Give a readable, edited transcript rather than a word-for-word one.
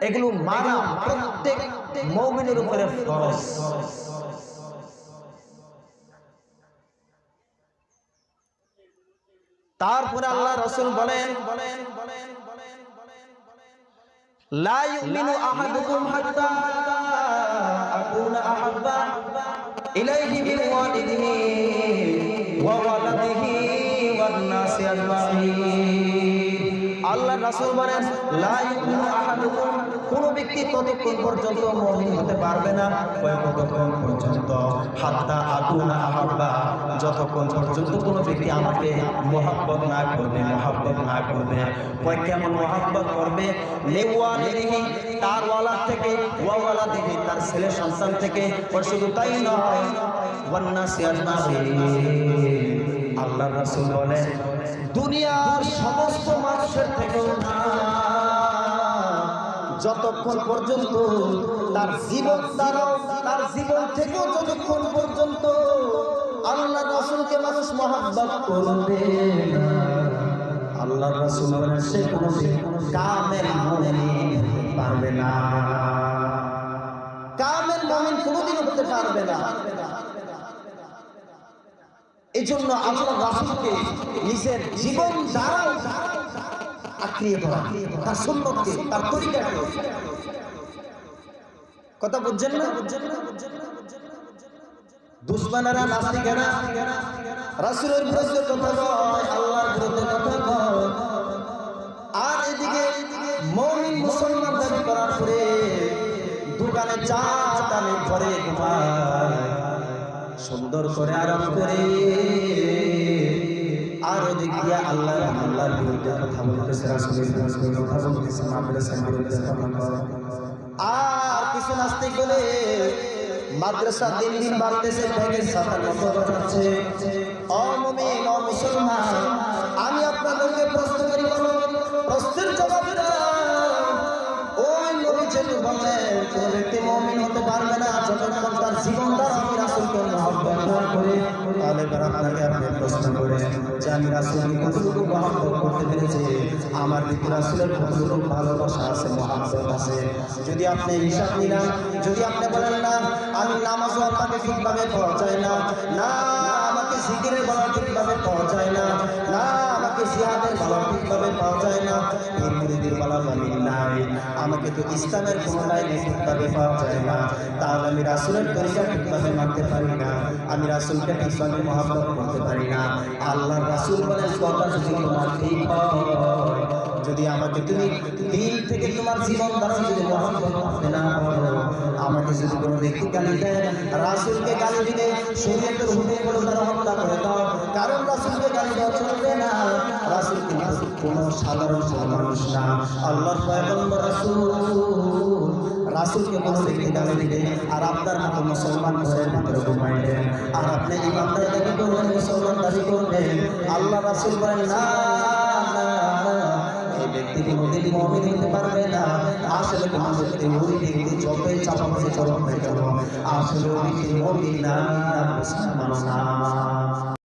এগুলো মানা প্রত্যেক মুমিনের উপরে ফরজ। তারপরে আল্লাহ রাসূল বলেন, লা ইউমিনু আহাদুকুম হাত্তা আকুনা আহাব্বা ইলাইহি মিন ওয়ালিদিহি ওয়া ওয়ালাদিহি ওয়ান নাসি আজমাইন। আল্লাহ রাসূল বলেন, লা ইউমিনু আহাদুকুম, কোন ব্যক্তি ততক্ষণ পর্যন্ত মুমিন হতে পারবে না, কতক্ষণ পর্যন্ত, হাত্তা আকুনা আহাব্বা, যতক্ষণ পর্যন্ত কোন ব্যক্তি আমাকে মহব্বত না করবে, মহব্বত না করবে। কয় কেমন মহব্বত করবে? লিওয়ালিদিহি, তার ওয়ালাদ থেকে, ওয়া ওয়ালাদিহি, তার ছেলে সন্তান থেকে, শুধু তাই নয়, ওয়ান নাসি আজমাইন। আল্লাহ রাসূল বলেন, দুনিয়ার সমস্ত মানুষের থেকেও না, যতক্ষণ পর্যন্ত তার জীবন দ্বারাও, তার জীবন থেকেও যতক্ষণ পর্যন্ত আল্লাহ রাসূলকে মানুষ মহব্বত করবে না, আল্লাহ রাসূল বলেন সে কোনো কামেল মুমিন পারবে না, কামেল মুমিন কোনোদিন হতে পারবে না। এই জন্য আল্লাহ রাসূলকে নিজের জীবন দ্বারাও আঁকড়িয়ে ধরা, তার সুন্নতকে, তার তরিকাকে। কথা বুঝছেন না? দুশমনেরা, নাস্তিকেরা রাসূলের বিরুদ্ধে কথা কয়, আল্লাহর বিরুদ্ধে কথা কয়, আর এদিকে মুমিন মুসলমান দাবি করার পরে দোকানে চা টানে, ঘরে ঘুমায়, সুন্দর করে আরাম করে, আর ওদিকে আল্লাহর বিরুদ্ধে কথা বলতেছে, রাসূলের বিরুদ্ধে কথা বলতেছে, মাদ্রাসার বিরুদ্ধে কথা বলে। আর কিছু নাস্তিক বলে মাদ্রাসা দিন দিন বাড়তেছে, ব্যাগের ছাতার মতো বাজাচ্ছে। ও মুমিন, ও মুসলমান, আমি আপনাদেরকে প্রশ্ন করি, বলো, প্রশ্নের জবাব দাও। ওই নবী যেন বলেন কোন ব্যক্তি মুমিন হতে পারবে না যতক্ষণ তার জীবন দ্বারা আমি রাসূলকে মহব্বত না করে। তাহলে এবার আপনাকে আপনি প্রশ্ন করেন যে আমি রাসূলকে কতটুকু মহব্বত করতে পেরেছি, আমার ভিতরে রাসূলের কতটুকু ভালোবাসা আছে, মহব্বত আছে। যদি আপনি হিসাব নিলেন, যদি আপনি বলেন না আমি নামাজও আপনাকে ঠিকভাবে পড়া যায় না, না আমাকে জিকিরের বলা ঠিকভাবে পাওয়া যায় না, না আমাকে জিহাদের বলা ঠিকভাবে পাওয়া যায় না, পীর মুরিদের বলা দলিল নাই, আমাকে তো ইসলামের কোনো লাইনে ঠিকভাবে পাওয়া যায় না, তাহলে আমি রাসূলের তরিকা ঠিকভাবে মানতে পারি না, আমি রাসূলকে ঠিকভাবে মহব্বত করতে পারি না। আল্লাহর রাসূল বলেন, কথা যদি তোমার ঠিক হয়, যদি আমাকে তুমি দিল থেকে তোমার জীবন দ্বারা যদি মহব্বত করতে না পারো, আমাকে যদি কোনো ব্যক্তি গালি দেয়, রাসূলকে গালি দিলে শরীয়তের হুকুম করে তারা হত্যা করে দাও, কারণ রাসূলকে গালি দেওয়া চলবে না। রাসূল কিন্তু কোনো সাধারণ মানুষ না, আল্লাহর পয়গম্বর রাসূল। রাসূলকে কোনো ব্যক্তি গালি দিলে আর আপনার মতো মুসলমান ঘরের ভিতরে ঘুমাইলেন, আর আপনি ইমানদার দাবি করবেন, মুসলমান দাবি করবেন, আল্লাহ রাসূল বলেন না, ব্যক্তি কোনোদিন মুমিন হতে পারবে না। আসলে কোনো ব্যক্তি ওই ব্যক্তি যতই চাপাবাজি করুক না কেন, আসলে ওই ব্যক্তি মুমিন না, মুসলমান না।